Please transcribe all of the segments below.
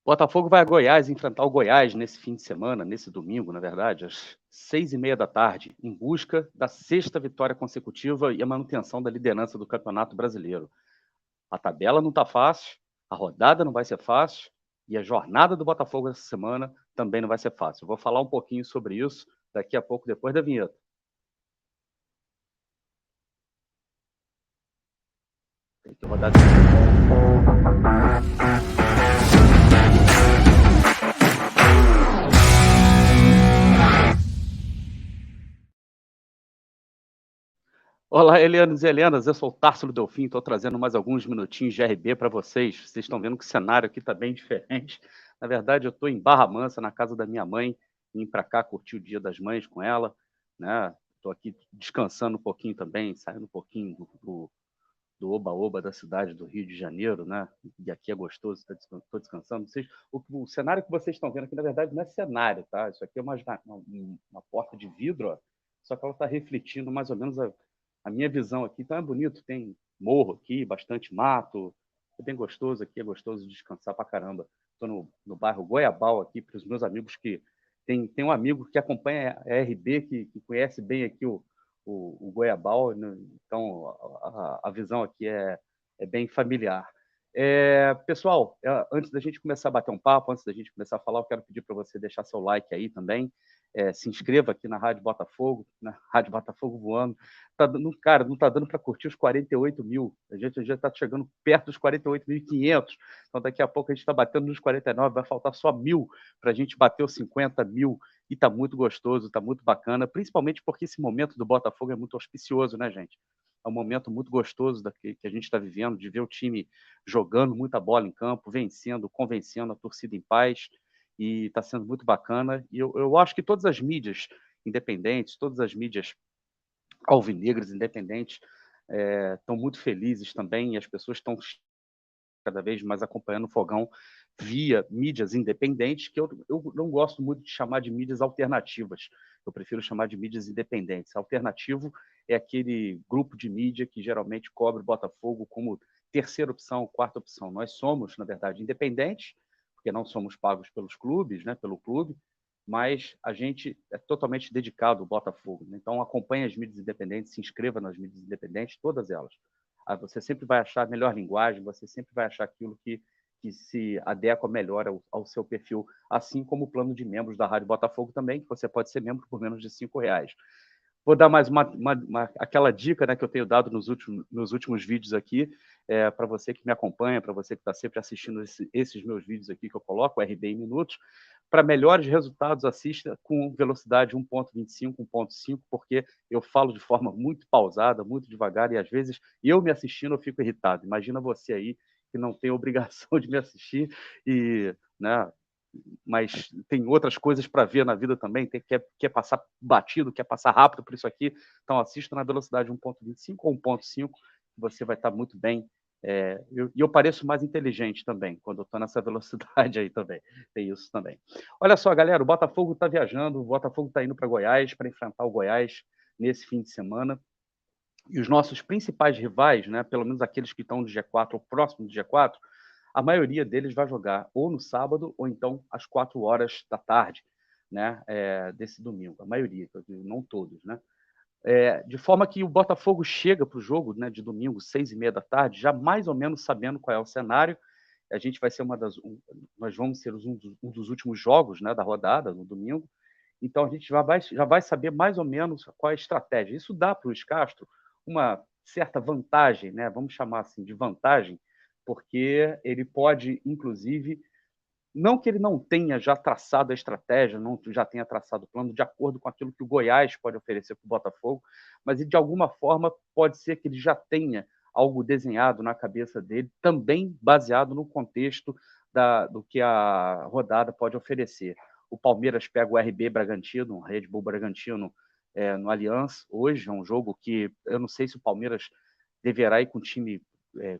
Botafogo vai a Goiás enfrentar o Goiás nesse fim de semana, nesse domingo, na verdade, às 6h30 da tarde, em busca da sexta vitória consecutiva e a manutenção da liderança do Campeonato Brasileiro. A tabela não está fácil, a rodada não vai ser fácil e a jornada do Botafogo essa semana também não vai ser fácil. Eu vou falar um pouquinho sobre isso daqui a pouco, depois da vinheta. Tem que rodar. Olá, Helenos e Helenas, eu sou o Társilo Delfim, estou trazendo mais alguns minutinhos de RB para vocês. Vocês estão vendo que o cenário aqui está bem diferente. Na verdade, eu estou em Barra Mansa, na casa da minha mãe, vim para cá curtir o Dia das Mães com ela, né? Estou aqui descansando um pouquinho também, saindo um pouquinho do oba-oba da cidade do Rio de Janeiro, né? E aqui é gostoso, estou descansando. O cenário que vocês estão vendo aqui, na verdade, não é cenário, tá? Isso aqui é uma porta de vidro, ó, só que ela está refletindo mais ou menos a minha visão aqui. Então é bonito, tem morro aqui, bastante mato, é bem gostoso aqui, é gostoso descansar pra caramba. Estou no bairro Goiabal aqui, para os meus amigos que... Tem um amigo que acompanha a RB, que conhece bem aqui o Goiabal, né? Então a visão aqui é bem familiar. Pessoal, antes da gente começar a bater um papo, antes da gente começar a falar, eu quero pedir para você deixar seu like aí também, se inscreva aqui na Rádio Botafogo, na Rádio Botafogo voando. Cara, não está dando para curtir os 48 mil, a gente já está chegando perto dos 48.500, então daqui a pouco a gente está batendo nos 49, vai faltar só 1.000 para a gente bater os 50 mil, e está muito gostoso, está muito bacana, principalmente porque esse momento do Botafogo é muito auspicioso, né, gente? É um momento muito gostoso que a gente está vivendo, de ver o time jogando muita bola em campo, vencendo, convencendo a torcida em paz, e está sendo muito bacana. E eu acho que todas as mídias independentes, todas as mídias alvinegras independentes estão muito felizes também, e as pessoas estão cada vez mais acompanhando o Fogão via mídias independentes, que eu não gosto muito de chamar de mídias alternativas, eu prefiro chamar de mídias independentes. Alternativo é aquele grupo de mídia que geralmente cobre o Botafogo como terceira opção, quarta opção. Nós somos, na verdade, independentes, porque não somos pagos pelos clubes, né, pelo clube, mas a gente é totalmente dedicado ao Botafogo. Então, acompanhe as mídias independentes, se inscreva nas mídias independentes, todas elas. Você sempre vai achar a melhor linguagem, você sempre vai achar aquilo que se adequa melhor ao seu perfil, assim como o plano de membros da Rádio Botafogo também, que você pode ser membro por menos de R$ 5. Vou dar mais aquela dica, né, que eu tenho dado nos últimos vídeos aqui, para você que me acompanha, para você que está sempre assistindo esses meus vídeos aqui que eu coloco, o RB em minutos. Para melhores resultados, assista com velocidade 1.25, 1.5, porque eu falo de forma muito pausada, muito devagar, e às vezes eu me assistindo eu fico irritado. Imagina você aí que não tem obrigação de me assistir, né, mas tem outras coisas para ver na vida também, quer passar batido, quer passar rápido por isso aqui, então assista na velocidade 1.25 ou 1.5, você vai estar muito bem. Eu pareço mais inteligente também, quando eu estou nessa velocidade aí também, tem isso também. Olha só, galera, o Botafogo está viajando, o Botafogo está indo para Goiás, para enfrentar o Goiás nesse fim de semana, e os nossos principais rivais, né, pelo menos aqueles que estão no G4 ou próximo do G4, a maioria deles vai jogar ou no sábado ou então às 4 horas da tarde, né, desse domingo. A maioria, não todos, né? De forma que o Botafogo chega para o jogo, né, de domingo, 6h30 da tarde, já mais ou menos sabendo qual é o cenário. A gente vai ser nós vamos ser um dos últimos jogos, né, da rodada, no domingo. Então a gente já vai saber mais ou menos qual é a estratégia. Isso dá para o Luiz Castro uma certa vantagem, né? Vamos chamar assim de vantagem, porque ele pode, inclusive, não que ele não tenha já traçado a estratégia, não já tenha traçado o plano de acordo com aquilo que o Goiás pode oferecer para o Botafogo, mas de alguma forma pode ser que ele já tenha algo desenhado na cabeça dele, também baseado no contexto do que a rodada pode oferecer. O Palmeiras pega o RB Bragantino, o Red Bull Bragantino, no Allianz, hoje é um jogo que eu não sei se o Palmeiras deverá ir com o time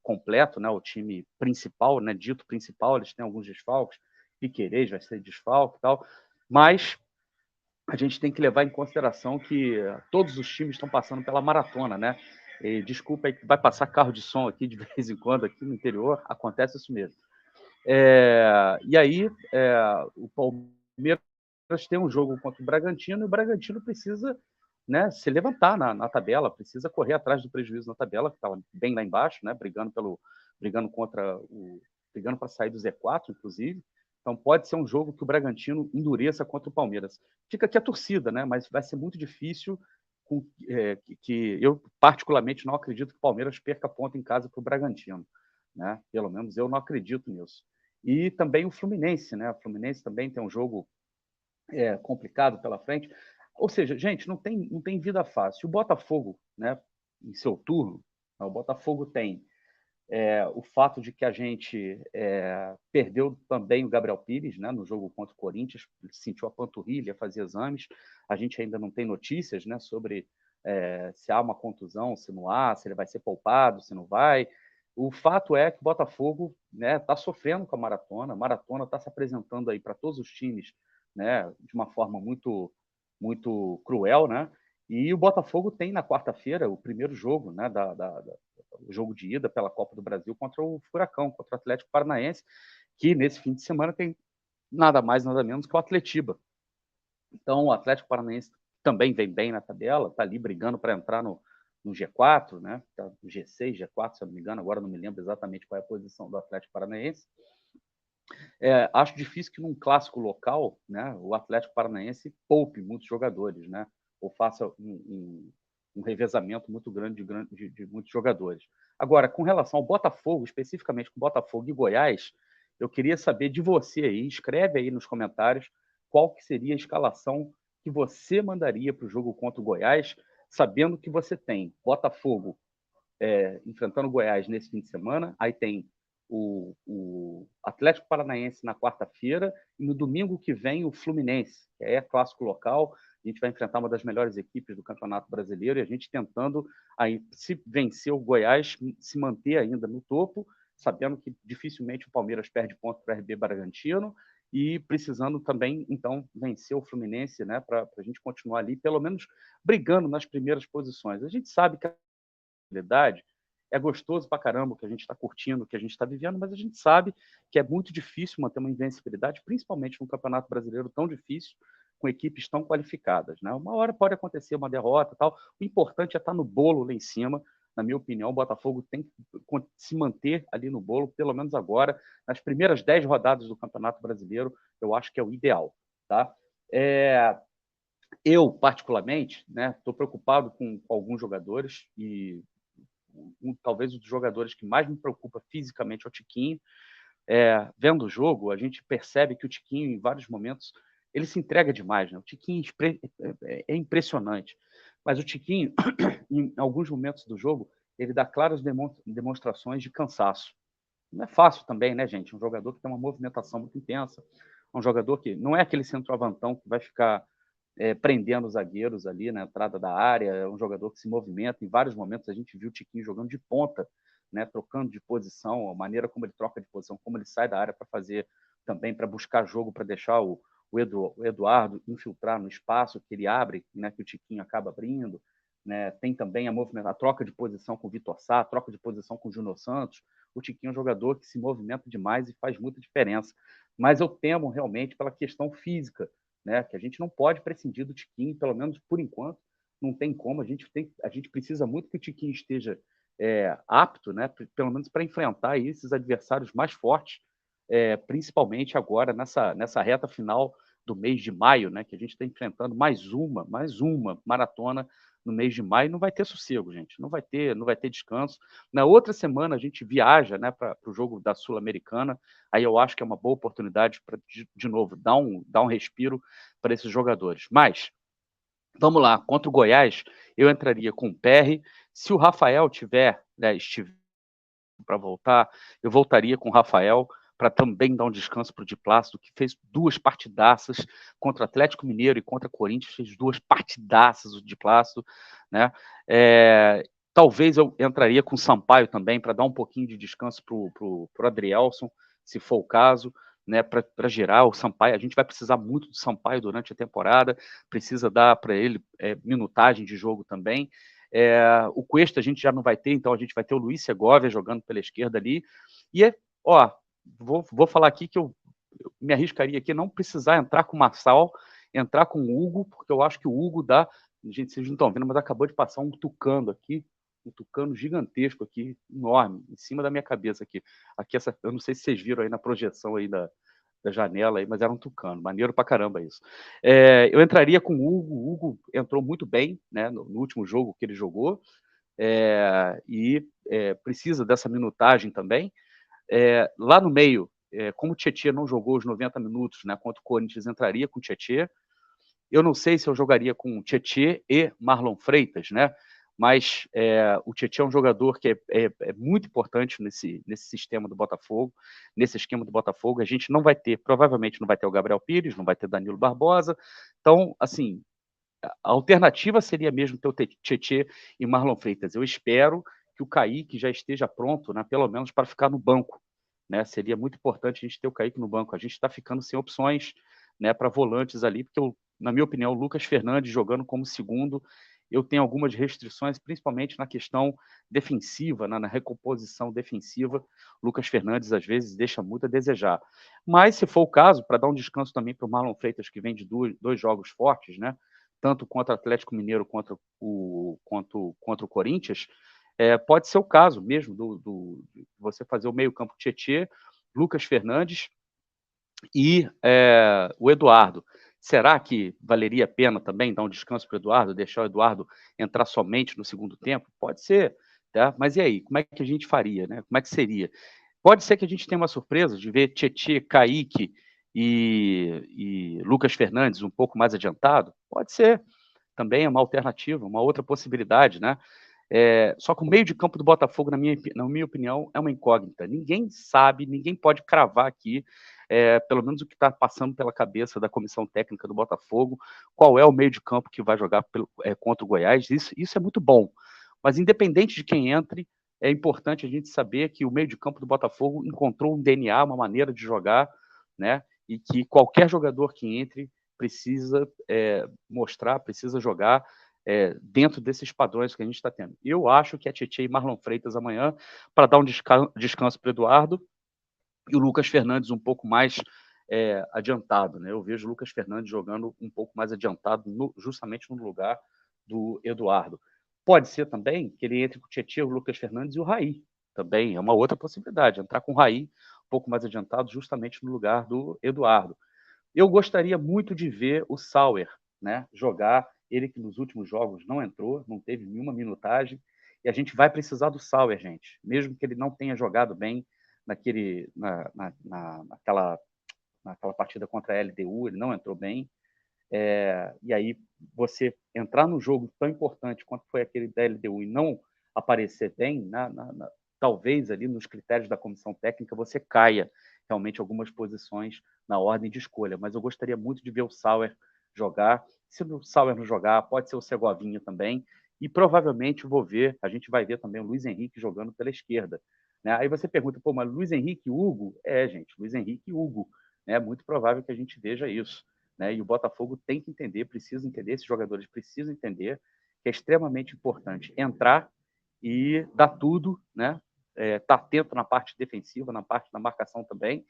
completo, né, o time principal, né, dito principal, eles têm alguns desfalques, Piquerez vai ser desfalque e tal, mas a gente tem que levar em consideração que todos os times estão passando pela maratona, né? E, desculpa aí que vai passar carro de som aqui de vez em quando, aqui no interior, acontece isso mesmo. E aí, o Palmeiras tem um jogo contra o Bragantino, e o Bragantino precisa, né, se levantar na tabela, precisa correr atrás do prejuízo na tabela, que estava bem lá embaixo, né, brigando para sair do Z4, inclusive. Então pode ser um jogo que o Bragantino endureça contra o Palmeiras. Fica aqui a torcida, né, mas vai ser muito difícil, que eu particularmente não acredito que o Palmeiras perca ponto em casa para o Bragantino, né? Pelo menos eu não acredito nisso. E também o Fluminense, né? O Fluminense também tem um jogo complicado pela frente. Ou seja, gente, não tem vida fácil. O Botafogo, né, em seu turno, o Botafogo tem o fato de que a gente perdeu também o Gabriel Pires, né, no jogo contra o Corinthians, sentiu a panturrilha, fazia exames. A gente ainda não tem notícias, né, sobre se há uma contusão, se não há, se ele vai ser poupado, se não vai. O fato é que o Botafogo está sofrendo com a maratona está se apresentando aí para todos os times, né, de uma forma muito, muito cruel, né? E o Botafogo tem na quarta-feira o primeiro jogo, né, o jogo de ida pela Copa do Brasil contra o Furacão, contra o Atlético Paranaense, que nesse fim de semana tem nada mais, nada menos que o Atletiba. Então, o Atlético Paranaense também vem bem na tabela, está ali brigando para entrar no G4, né? Tá no G6, G4, se eu não me engano, agora não me lembro exatamente qual é a posição do Atlético Paranaense. Acho difícil que num clássico local, né, o Atlético Paranaense poupe muitos jogadores, né? Ou faça um revezamento muito grande de muitos jogadores. Agora, com relação ao Botafogo, especificamente com Botafogo e Goiás, eu queria saber de você aí, escreve aí nos comentários qual que seria a escalação que você mandaria para o jogo contra o Goiás, sabendo que você tem Botafogo enfrentando o Goiás nesse fim de semana, aí tem o Atlético Paranaense na quarta-feira e no domingo que vem o Fluminense, que é clássico local. A gente vai enfrentar uma das melhores equipes do Campeonato Brasileiro e a gente tentando, aí, se vencer o Goiás, se manter ainda no topo, sabendo que dificilmente o Palmeiras perde ponto para o RB Bragantino e precisando também, então, vencer o Fluminense, né, para a gente continuar ali, pelo menos brigando nas primeiras posições. A gente sabe que é gostoso pra caramba o que a gente está curtindo, o que a gente está vivendo, mas a gente sabe que é muito difícil manter uma invencibilidade, principalmente num campeonato brasileiro tão difícil, com equipes tão qualificadas, né? Uma hora pode acontecer uma derrota, tal. O importante é estar no bolo lá em cima. Na minha opinião, o Botafogo tem que se manter ali no bolo, pelo menos agora, nas primeiras 10 rodadas do Campeonato Brasileiro, eu acho que é o ideal, tá? Eu, particularmente, estou preocupado com alguns jogadores e talvez um dos jogadores que mais me preocupa fisicamente é o Tiquinho. Vendo o jogo, a gente percebe que o Tiquinho, em vários momentos, ele se entrega demais. Né? O Tiquinho é impressionante. Mas o Tiquinho, em alguns momentos do jogo, ele dá claras demonstrações de cansaço. Não é fácil também, né, gente? Um jogador que tem uma movimentação muito intensa, um jogador que não é aquele centroavantão que vai ficar prendendo os zagueiros ali na entrada da área, é um jogador que se movimenta. Em vários momentos a gente viu o Tiquinho jogando de ponta, né, trocando de posição, a maneira como ele troca de posição, como ele sai da área para fazer também, para buscar jogo, para deixar o Eduardo infiltrar no espaço que ele abre, né, que o Tiquinho acaba abrindo. Né? Tem também a troca de posição com o Vitor Sá, a troca de posição com o Júnior Santos. O Tiquinho é um jogador que se movimenta demais e faz muita diferença. Mas eu temo realmente pela questão física, né? Que a gente não pode prescindir do Tiquinho, pelo menos por enquanto, não tem como. A gente precisa muito que o Tiquinho esteja apto, né? Pelo menos para enfrentar esses adversários mais fortes, principalmente agora nessa reta final do mês de maio, né? Que a gente está enfrentando mais uma maratona no mês de maio. Não vai ter sossego, gente. Não vai ter descanso. Na outra semana a gente viaja, né, para o jogo da Sul-Americana. Aí eu acho que é uma boa oportunidade para, de novo, dar um respiro para esses jogadores. Mas, vamos lá, contra o Goiás, eu entraria com o PR. Se o Rafael estiver para voltar, eu voltaria com o Rafael para também dar um descanso para o Di Plácido, que fez 2 partidaças contra o Atlético Mineiro e contra o Corinthians, fez 2 partidaças o Di Plácido, né? Talvez eu entraria com o Sampaio também para dar um pouquinho de descanso para o Adrielson, se for o caso, né, para girar o Sampaio. A gente vai precisar muito do Sampaio durante a temporada, precisa dar para ele minutagem de jogo também. O Cuesta a gente já não vai ter, então a gente vai ter o Luiz Segovia jogando pela esquerda ali. E vou falar aqui que eu me arriscaria aqui não precisar entrar com o Marçal, entrar com o Hugo, porque eu acho que o Hugo dá. Gente, vocês não estão vendo, mas acabou de passar um tucano aqui, um tucano gigantesco aqui, enorme, em cima da minha cabeça aqui. Aqui eu não sei se vocês viram aí na projeção aí da janela, aí, mas era um tucano, maneiro pra caramba isso. Eu entraria com o Hugo entrou muito bem, né, no último jogo que ele jogou, precisa dessa minutagem também. Lá no meio, como o Tietê não jogou os 90 minutos, né, contra o Corinthians, entraria com o Tietê. Eu não sei se eu jogaria com Tietê e Marlon Freitas, né? Mas o Tietê é um jogador que é muito importante nesse sistema do Botafogo, nesse esquema do Botafogo. A gente não vai ter, provavelmente não vai ter o Gabriel Pires, não vai ter Danilo Barbosa. Então, assim, a alternativa seria mesmo ter o Tietê e Marlon Freitas. Eu espero que o Kaique já esteja pronto, né, pelo menos para ficar no banco. Né? Seria muito importante a gente ter o Kaique no banco. A gente está ficando sem opções, né, para volantes ali, porque, na minha opinião, o Lucas Fernandes jogando como segundo, eu tenho algumas restrições, principalmente na questão defensiva, né, na recomposição defensiva. O Lucas Fernandes, às vezes, deixa muito a desejar. Mas, se for o caso, para dar um descanso também para o Marlon Freitas, que vem de dois jogos fortes, né, tanto contra o Atlético Mineiro quanto contra o Corinthians, pode ser o caso mesmo de você fazer o meio-campo Tietê, Lucas Fernandes e o Eduardo. Será que valeria a pena também dar um descanso para o Eduardo, deixar o Eduardo entrar somente no segundo tempo? Pode ser, tá? Mas e aí, como é que a gente faria, né? Como é que seria? Pode ser que a gente tenha uma surpresa de ver Tietê, Kaique e Lucas Fernandes um pouco mais adiantado? Pode ser. Também é uma alternativa, uma outra possibilidade, né? Só que o meio de campo do Botafogo, na minha opinião, é uma incógnita. Ninguém sabe, ninguém pode cravar aqui, pelo menos o que está passando pela cabeça da comissão técnica do Botafogo, qual é o meio de campo que vai jogar contra o Goiás. Isso é muito bom. Mas independente de quem entre, é importante a gente saber que o meio de campo do Botafogo encontrou um DNA, uma maneira de jogar, né? E que qualquer jogador que entre precisa mostrar, precisa jogar dentro desses padrões que a gente está tendo. Eu acho que é Tietê e Marlon Freitas amanhã para dar um descanso para o Eduardo e o Lucas Fernandes um pouco mais adiantado. Né? Eu vejo o Lucas Fernandes jogando um pouco mais adiantado, justamente no lugar do Eduardo. Pode ser também que ele entre com o Tietê, o Lucas Fernandes e o Raí. Também é uma outra possibilidade, entrar com o Raí um pouco mais adiantado, justamente no lugar do Eduardo. Eu gostaria muito de ver o Sauer, né, jogar, ele que nos últimos jogos não entrou, não teve nenhuma minutagem, e a gente vai precisar do Sauer, gente, mesmo que ele não tenha jogado bem naquela partida contra a LDU, ele não entrou bem, e aí você entrar num jogo tão importante quanto foi aquele da LDU e não aparecer bem, talvez ali nos critérios da comissão técnica você caia realmente algumas posições na ordem de escolha, mas eu gostaria muito de ver o Sauer jogar. Se o Sauer não jogar, pode ser o Segovinha também, e provavelmente a gente vai ver também o Luiz Henrique jogando pela esquerda. Né? Aí você pergunta, pô, mas Luiz Henrique e Hugo? Gente, Luiz Henrique e Hugo. É muito provável que a gente veja isso. Né? E o Botafogo tem que entender, precisa entender, esses jogadores precisam entender que é extremamente importante entrar e dar tudo, né? Tá atento na parte defensiva, na parte da marcação também.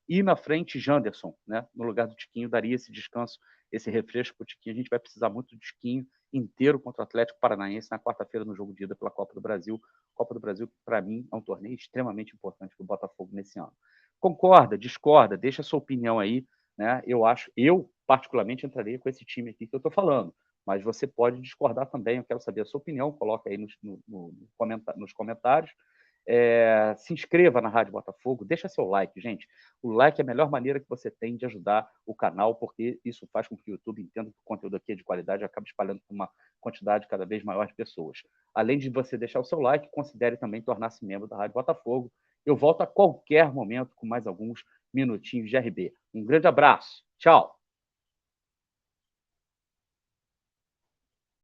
E na frente, Janderson, né? No lugar do Tiquinho, daria esse descanso, esse refresco para o Tiquinho. A gente vai precisar muito do Tiquinho inteiro contra o Atlético Paranaense na quarta-feira no jogo de ida pela Copa do Brasil. Copa do Brasil, para mim, é um torneio extremamente importante para o Botafogo nesse ano. Concorda, discorda, deixa a sua opinião aí. Né? Eu particularmente entraria com esse time aqui que eu estou falando, mas você pode discordar também. Eu quero saber a sua opinião, coloca aí nos comentários. Se inscreva na Rádio Botafogo, deixa seu like, gente. O like é a melhor maneira que você tem de ajudar o canal, porque isso faz com que o YouTube entenda que o conteúdo aqui é de qualidade e acabe espalhando para uma quantidade cada vez maior de pessoas. Além de você deixar o seu like, considere também tornar-se membro da Rádio Botafogo. Eu volto a qualquer momento com mais alguns minutinhos de RB. Um grande abraço. Tchau.